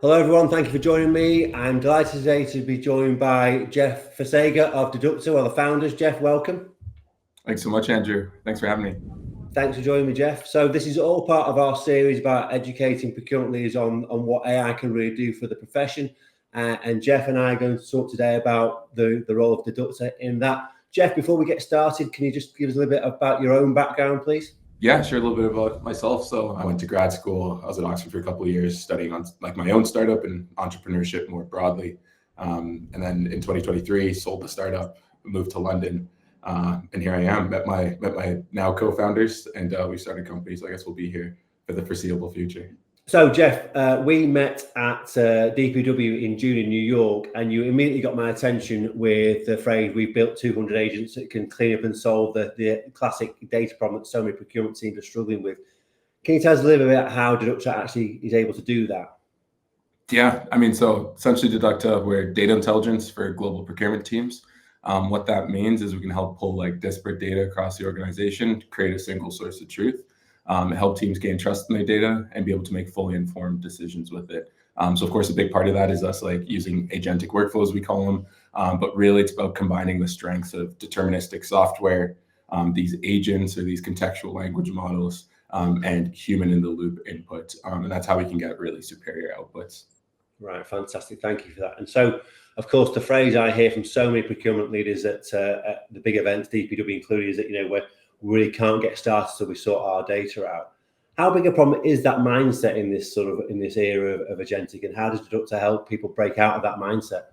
Hello everyone, thank you for joining me. I'm delighted today to be joined by Jeff Fasegha of Deducta, one of the founders. Jeff, welcome. Thanks so much, Andrew. Thanks for having me. Thanks for joining me, Jeff. So this is all part of our series about educating procurement leaders on what AI can really do for the profession. And Jeff and I are going to talk today about the role of Deducta in that. Jeff, before we get started, can you just give us a little bit about your own background, please? Yeah, sure. A little bit about myself. So I went to grad school. I was at Oxford for a couple of years studying on like my own startup and entrepreneurship more broadly. And then in 2023, sold the startup, moved to London, and here I am. Met my now co-founders, and we started companies. So I guess we'll be here for the foreseeable future. So Jeff, we met at DPW in June in New York, and you immediately got my attention with the phrase, "We've built 200 agents that can clean up and solve the classic data problem that so many procurement teams are struggling with." Can you tell us a little bit about how Deducta actually is able to do that? Yeah, I mean, so essentially Deducta, we're data intelligence for global procurement teams. What that means is we can help pull like disparate data across the organization, create a single source of truth, help teams gain trust in their data and be able to make fully informed decisions with it. So of course, a big part of that is us like using agentic workflows, we call them, but really it's about combining the strengths of deterministic software, these agents or these contextual language models, and human in the loop input. And that's how we can get really superior outputs. Right, fantastic. Thank you for that. And so, of course, the phrase I hear from so many procurement leaders at the big events, DPW included, is that, we really can't get started till we sort our data out. How big a problem is that mindset in this era of agentic, and how does Deducta help people break out of that mindset?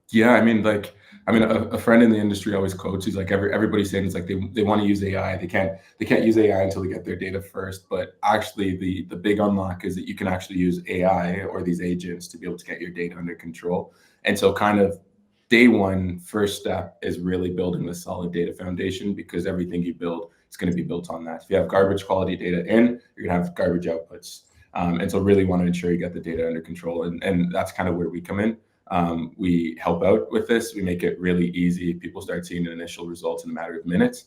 Yeah, a friend in the industry always quotes, he's like, everybody's saying it's like they want to use AI. They can't use AI until they get their data first. But actually the big unlock is that you can actually use AI or these agents to be able to get your data under control. And so kind of day one, first step is really building the solid data foundation, because everything you build is going to be built on that. If you have garbage quality data in, you're going to have garbage outputs. And so really want to ensure you get the data under control. And that's kind of where we come in. We help out with this. We make it really easy. People start seeing initial results in a matter of minutes,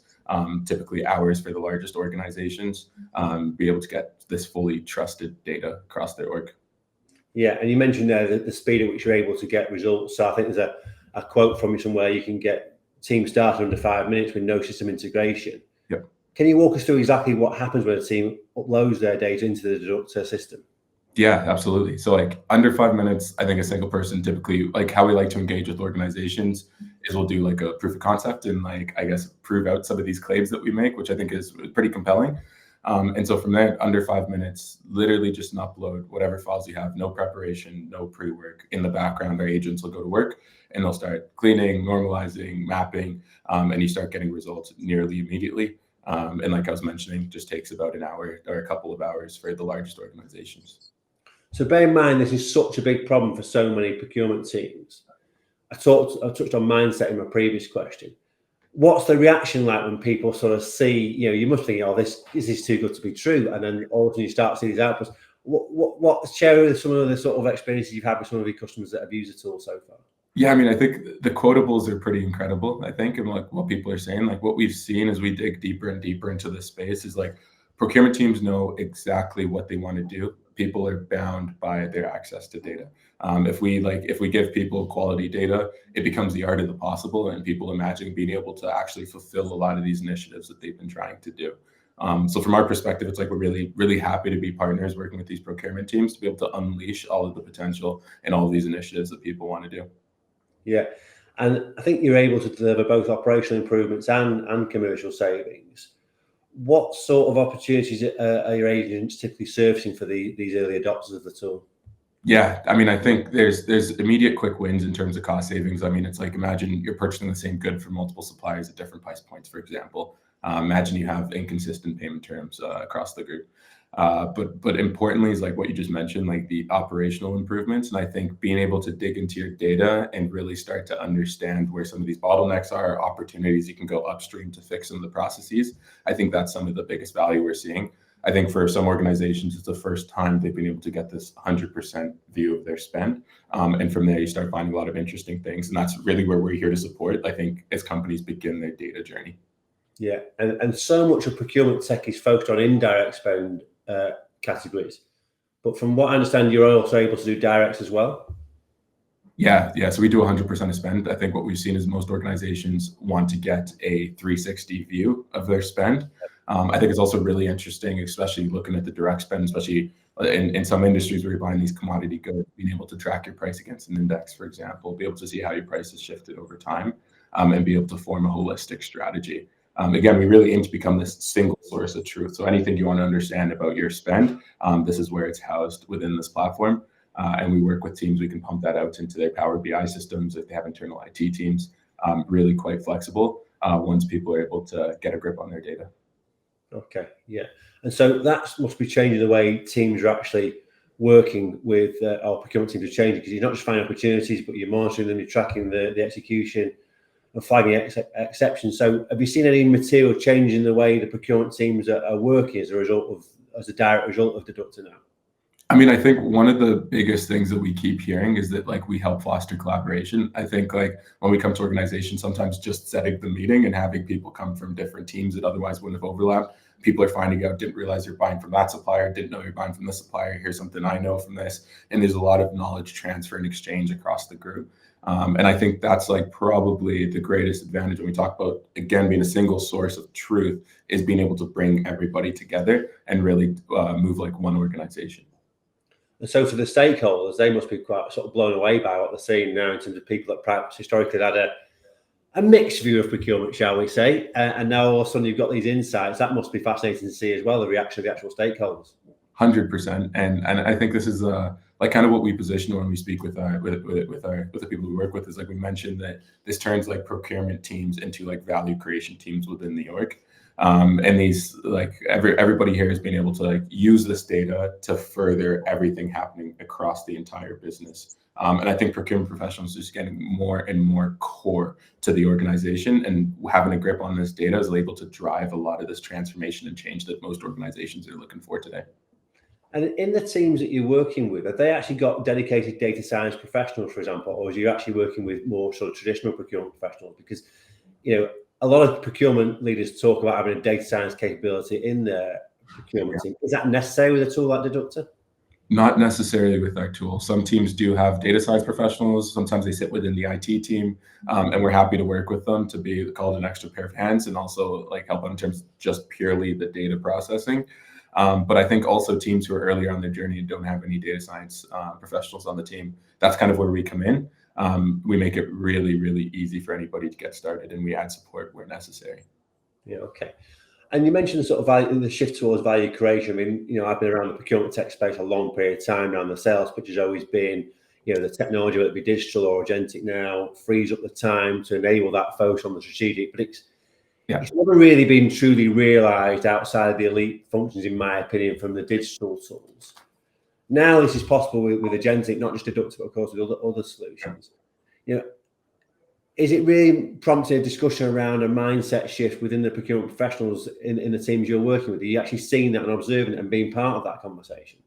typically hours for the largest organizations, be able to get this fully trusted data across their org. Yeah, and you mentioned there the speed at which you're able to get results. So I think there's a quote from you somewhere, you can get teams started under 5 minutes with no system integration. Yep. Can you walk us through exactly what happens when a team uploads their data into the Deducta system? Yeah, absolutely. So like under 5 minutes, I think a single person typically, like how we like to engage with organizations is we'll do like a proof of concept and like, I guess, prove out some of these claims that we make, which I think is pretty compelling. And so from there, under 5 minutes, literally just upload whatever files you have, no preparation, no pre-work. In the background, our agents will go to work and they'll start cleaning, normalizing, mapping, and you start getting results nearly immediately. And like I was mentioning, just takes about an hour or a couple of hours for the largest organizations. So bear in mind, this is such a big problem for so many procurement teams. I touched on mindset in my previous question. What's the reaction like when people sort of see, you must think, oh, this is too good to be true, and then all of a sudden you start to see these outputs. What share some of the sort of experiences you've had with some of your customers that have used the tool so far? Yeah, I mean, I think the quotables are pretty incredible, I think, and like what people are saying, like what we've seen as we dig deeper and deeper into this space is like procurement teams know exactly what they want to do. People are bound by their access to data. If we give people quality data, it becomes the art of the possible, and people imagine being able to actually fulfill a lot of these initiatives that they've been trying to do. So from our perspective, it's like we're really, really happy to be partners working with these procurement teams to be able to unleash all of the potential and all of these initiatives that people want to do. Yeah, and I think you're able to deliver both operational improvements and commercial savings. What sort of opportunities are your agents typically servicing for these early adopters of the tool? Yeah, I mean, I think there's immediate quick wins in terms of cost savings. I mean, it's like, imagine you're purchasing the same good from multiple suppliers at different price points, for example. Imagine you have inconsistent payment terms across the group. But importantly is like what you just mentioned, like the operational improvements. And I think being able to dig into your data and really start to understand where some of these bottlenecks are, opportunities you can go upstream to fix some of the processes. I think that's some of the biggest value we're seeing. I think for some organizations, it's the first time they've been able to get this 100% view of their spend. And from there, you start finding a lot of interesting things. And that's really where we're here to support, I think, as companies begin their data journey. Yeah, and so much of procurement tech is focused on indirect spend categories. But from what I understand, you're also able to do directs as well. Yeah. So we do 100% of spend. I think what we've seen is most organizations want to get a 360 view of their spend. I think it's also really interesting, especially looking at the direct spend, especially in some industries where you're buying these commodity goods, being able to track your price against an index, for example, be able to see how your price has shifted over time, and be able to form a holistic strategy. Again, we really aim to become this single source of truth. So anything you want to understand about your spend, this is where it's housed within this platform. And we work with teams, we can pump that out into their Power BI systems if they have internal IT teams, really quite flexible once people are able to get a grip on their data. Okay, yeah. And so that must be changing the way teams are actually working with our procurement teams are changing, because you're not just finding opportunities, but you're monitoring them, you're tracking the execution and flagging exceptions. So have you seen any material change in the way the procurement teams are working as a direct result of Deducta now? I mean, I think one of the biggest things that we keep hearing is that like we help foster collaboration. I think like when we come to organizations, sometimes just setting the meeting and having people come from different teams that otherwise wouldn't have overlapped. People are finding out, didn't realize you're buying from that supplier, didn't know you're buying from this supplier. Here's something I know from this. And there's a lot of knowledge transfer and exchange across the group. And I think that's like probably the greatest advantage when we talk about, again, being a single source of truth, is being able to bring everybody together and really move like one organization. And so for the stakeholders, they must be quite sort of blown away by what they're seeing now in terms of people that perhaps historically had a mixed view of procurement, shall we say, and now all of a sudden you've got these insights. That must be fascinating to see as well, the reaction of the actual stakeholders. 100%, and I think this is like kind of what we position when we speak with the people we work with, is like we mentioned that this turns like procurement teams into like value creation teams within the org. And these like everybody here has been able to like use this data to further everything happening across the entire business. And I think procurement professionals are just getting more and more core to the organization, and having a grip on this data is able to drive a lot of this transformation and change that most organizations are looking for today. And in the teams that you're working with, have they actually got dedicated data science professionals, for example, or are you actually working with more sort of traditional procurement professionals? Because, you know, a lot of procurement leaders talk about having a data science capability in their procurement team. Is that necessary with a tool like Deducta? Not necessarily with our tool. Some teams do have data science professionals. Sometimes they sit within the IT team, and we're happy to work with them to be called an extra pair of hands and also like help in terms of just purely the data processing. But I think also teams who are earlier on their journey and don't have any data science professionals on the team, that's kind of where we come in. We make it really, really easy for anybody to get started, and we add support where necessary. Yeah, okay. And you mentioned sort of the shift towards value creation. I mean, you know, I've been around the procurement tech space a long period of time now, and the sales pitch has always been, you know, the technology, whether it be digital or agentic now, frees up the time to enable that focus on the strategic. But it's never really been truly realised outside of the elite functions, in my opinion, from the digital tools. Now this is possible with agentic, not just Deducta, but of course with other solutions. You know, is it really prompting a discussion around a mindset shift within the procurement professionals in the teams you're working with? Are you actually seeing that and observing it and being part of that conversation?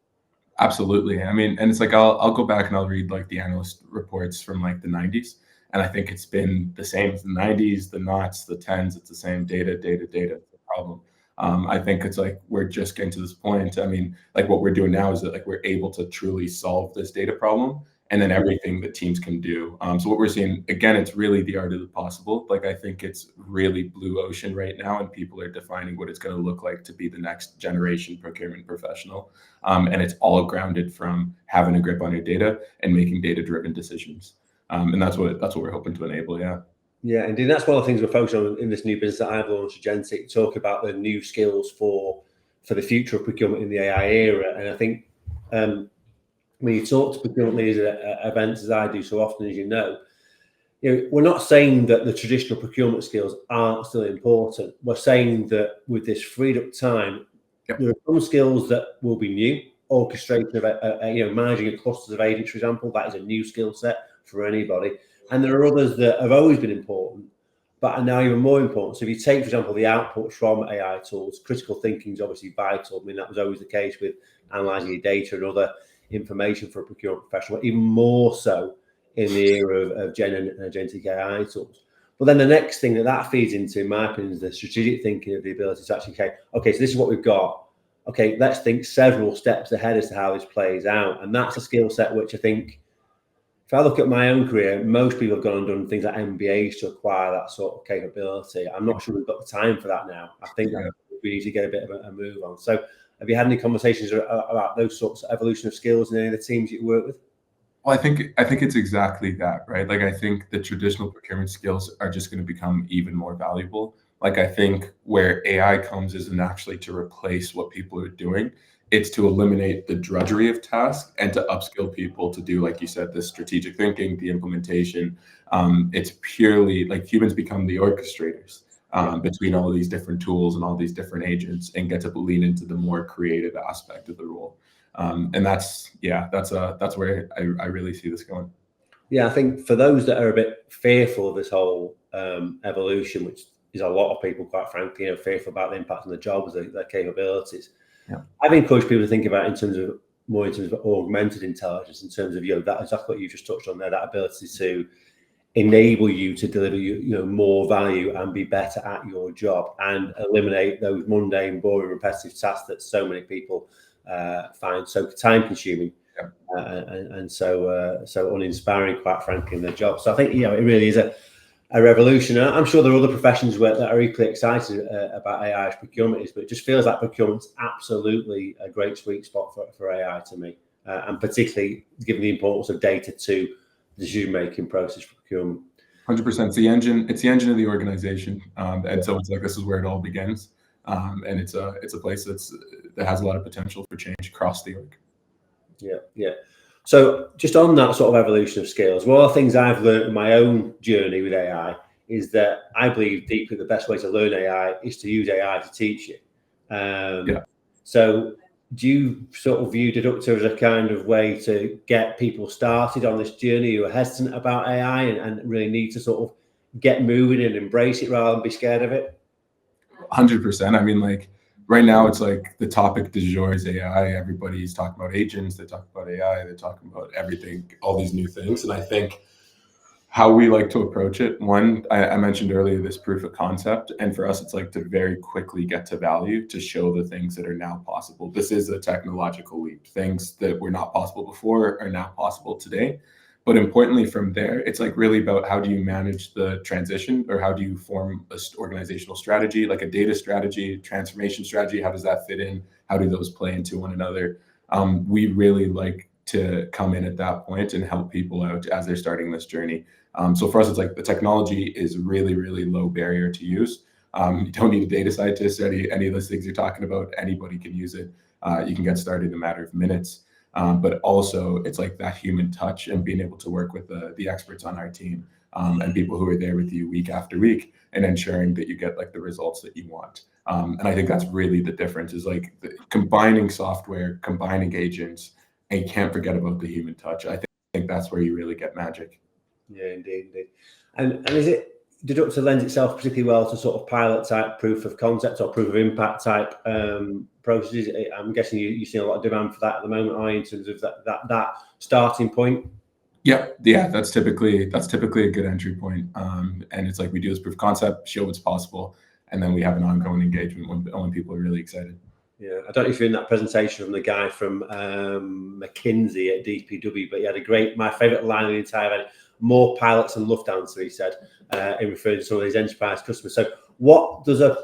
Absolutely. I mean, and it's like I'll go back and I'll read like the analyst reports from like the 90s. And I think it's been the same as the 90s, the knots, the 10s. It's the same data. It's the problem. I think it's like we're just getting to this point. I mean, like what we're doing now is that like we're able to truly solve this data problem, and then everything that teams can do. So what we're seeing, again, it's really the art of the possible. Like I think it's really blue ocean right now, and people are defining what it's going to look like to be the next generation procurement professional. And it's all grounded from having a grip on your data and making data-driven decisions. And that's what we're hoping to enable. Yeah, indeed. That's one of the things we're focused on in this new business that I've launched, AgentIQ, talk about the new skills for the future of procurement in the AI era. And I think when you talk to procurement leaders at events, as I do so often, as you know, we're not saying that the traditional procurement skills aren't still important. We're saying that with this freed up time, there are some skills that will be new. Orchestration of managing clusters of agents, for example, that is a new skill set for anybody. And there are others that have always been important, but are now even more important. So if you take, for example, the outputs from AI tools, critical thinking is obviously vital. I mean, that was always the case with analysing your data and other information for a procurement professional, but even more so in the era of Gen and agentic AI tools. But then the next thing that feeds into, in my opinion, is the strategic thinking of the ability to actually say, okay, so this is what we've got. okay, let's think several steps ahead as to how this plays out. And that's a skill set which I think, if I look at my own career, most people have gone and done things like MBAs to acquire that sort of capability. I'm not sure we've got the time for that now. I think that we need to get a bit of a move on. So have you had any conversations about those sorts of evolution of skills in any of the teams you work with? Well, I think it's exactly that, right? Like, I think the traditional procurement skills are just going to become even more valuable. Like, I think where AI comes isn't actually to replace what people are doing. It's to eliminate the drudgery of tasks and to upskill people to do, like you said, the strategic thinking, the implementation. It's purely like humans become the orchestrators between all of these different tools and all these different agents, and get to lean into the more creative aspect of the role. And that's where I really see this going. Yeah, I think for those that are a bit fearful of this whole evolution, which is a lot of people, quite frankly, fearful about the impact on the jobs, their capabilities. Yeah. I've encouraged people to think about it in terms of augmented intelligence, in terms of that exactly what you just touched on there, that ability to enable you to deliver more value and be better at your job, and eliminate those mundane, boring, repetitive tasks that so many people find so time consuming and so uninspiring, quite frankly, in their job. So I think it really is a revolution. I'm sure there are other professions that are equally excited about AI as procurement is, but it just feels like procurement's absolutely a great sweet spot for AI to me, and particularly given the importance of data to the decision-making process for procurement. 100%. It's the engine of the organization, and so it's like this is where it all begins, and it's a place that has a lot of potential for change across the org. Yeah. So just on that sort of evolution of skills, one of the things I've learned in my own journey with AI is that I believe deeply the best way to learn AI is to use AI to teach you. So do you sort of view Deducta as a kind of way to get people started on this journey who are hesitant about AI and really need to sort of get moving and embrace it rather than be scared of it? 100%. I mean, like, right now, it's like the topic du jour is AI. Everybody's talking about agents. They talk about AI. They're talking about everything, all these new things. And I think how we like to approach it, one, I mentioned earlier, this proof of concept. And for us, it's like to very quickly get to value, to show the things that are now possible. This is a technological leap. Things that were not possible before are now possible today. But importantly, from there, it's like really about how do you manage the transition, or how do you form an organizational strategy, like a data strategy, transformation strategy? How does that fit in? How do those play into one another? We really like to come in at that point and help people out as they're starting this journey. So for us, it's like the technology is really, really low barrier to use. You don't need a data scientist or any of those things you're talking about. Anybody can use it. You can get started in a matter of minutes. But also it's like that human touch and being able to work with the experts on our team, and people who are there with you week after week, and ensuring that you get like the results that you want. And I think that's really the difference, is like combining software, combining agents, and you can't forget about the human touch. I think that's where you really get magic. Yeah, indeed. And is it, Deducta lends itself particularly well to sort of pilot type proof of concept or proof of impact type processes? I'm guessing you're seeing a lot of demand for that at the moment, are you, in terms of that starting point? Yeah, that's typically a good entry point. And it's like we do this proof of concept, show what's possible, and then we have an ongoing engagement when people are really excited. Yeah, I don't know if you're in that presentation from the guy from McKinsey at DPW, but he had my favourite line of the entire event: more pilots than Lufthansa, he said, in referring to some of these enterprise customers. So what does a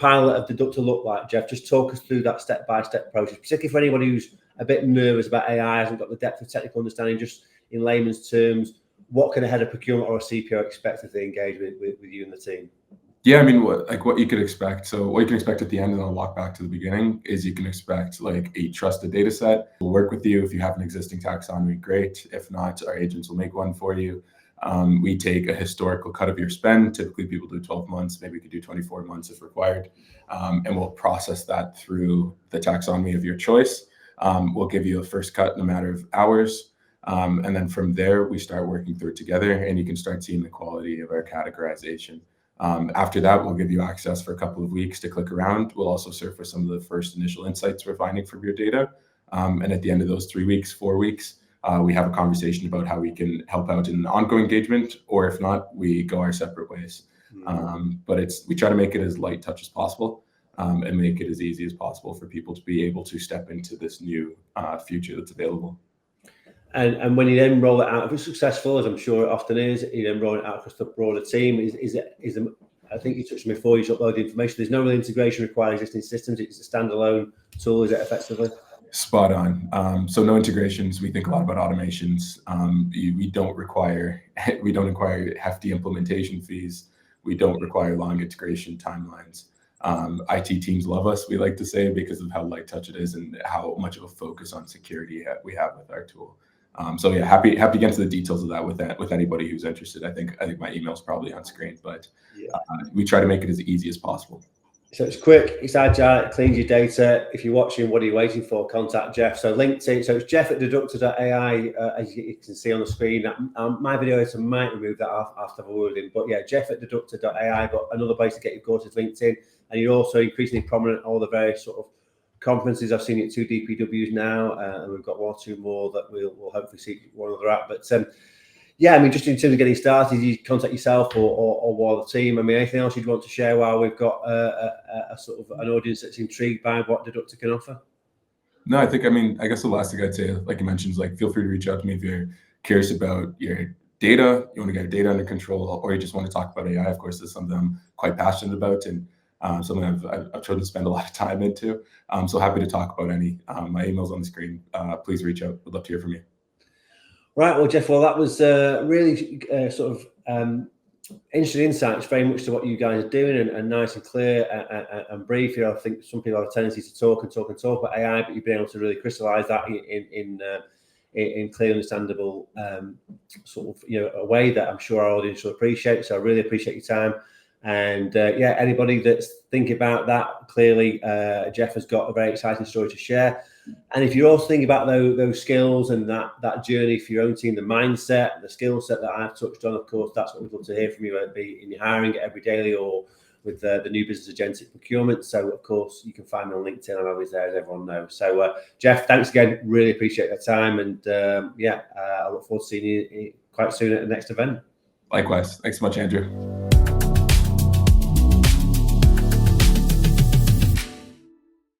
pilot of Deducta look like, Jeff? Just talk us through that step-by-step process, particularly for anybody who's a bit nervous about AI, hasn't got the depth of technical understanding. Just in layman's terms, what can a head of procurement or a CPO expect as they engage with you and the team? Yeah, I mean, what you could expect. So what you can expect at the end, and I'll walk back to the beginning, is you can expect like a trusted data set. We'll work with you. If you have an existing taxonomy, great. If not, our agents will make one for you. We take a historical cut of your spend. Typically, people do 12 months. Maybe we could do 24 months if required. And we'll process that through the taxonomy of your choice. We'll give you a first cut in a matter of hours. And then from there, we start working through it together, and you can start seeing the quality of our categorization. After that, we'll give you access for a couple of weeks to click around. We'll also surface some of the first initial insights we're finding from your data. And at the end of those 4 weeks, we have a conversation about how we can help out in an ongoing engagement, or if not, we go our separate ways. But we try to make it as light touch as possible. and make it as easy as possible for people to be able to step into this new future that's available. And when you then roll it out, if it's successful, as I'm sure it often is, you then roll it out across the broader team. I think you touched on before, you should upload the information. There's no real integration required existing systems. It's a standalone tool, is it, effectively? Spot on. So no integrations. We think a lot about automations. We don't require hefty implementation fees. We don't require long integration timelines. IT teams love us, we like to say, because of how light touch it is and how much of a focus on security we have with our tool. So yeah, happy to get into the details of that with anybody who's interested. I think my email is probably on screen, but we try to make it as easy as possible. So it's quick, it's agile, it cleans your data. If you're watching, what are you waiting for? Contact Jeff. So LinkedIn, so it's Jeff at Deducta.ai, as you can see on the screen. My video editor might remove that after I've worded, but yeah, Jeff at Deducta.ai. But another place to get your course is LinkedIn, and you're also increasingly prominent at all the various sort of conferences. I've seen you at 2 DPWs now, and we've got 1 or 2 more that we'll hopefully see one other at. But yeah, I mean, just in terms of getting started, you contact yourself or one of the team. I mean, anything else you'd want to share while we've got a sort of an audience that's intrigued by what Deducta can offer? No, I guess the last thing I'd say, like you mentioned, is like, feel free to reach out to me if you're curious about your data, you want to get your data under control, or you just want to talk about AI. Of course, this is something I'm quite passionate about, and something I've chosen to spend a lot of time into. So happy to talk about any. My email's on the screen. Please reach out. Would love to hear from you. Right, well, Jeff, that was really sort of interesting insights, very much to what you guys are doing, and nice and clear and brief. I think some people have a tendency to talk about AI, but you've been able to really crystallise that in clear, understandable sort of a way that I'm sure our audience will appreciate. So I really appreciate your time. And yeah, anybody that's thinking about that, clearly Jeff has got a very exciting story to share. And if you're also thinking about those skills and that journey for your own team, the mindset, the skill set that I've touched on, of course, that's what we'd love to hear from you, whether it be in your hiring at Every Daily or with the new business AgentIQ Procurement. So, of course, you can find me on LinkedIn. I'm always there, as everyone knows. So, Jeff, thanks again. Really appreciate your time. And yeah, I look forward to seeing you quite soon at the next event. Likewise. Thanks so much, Andrew.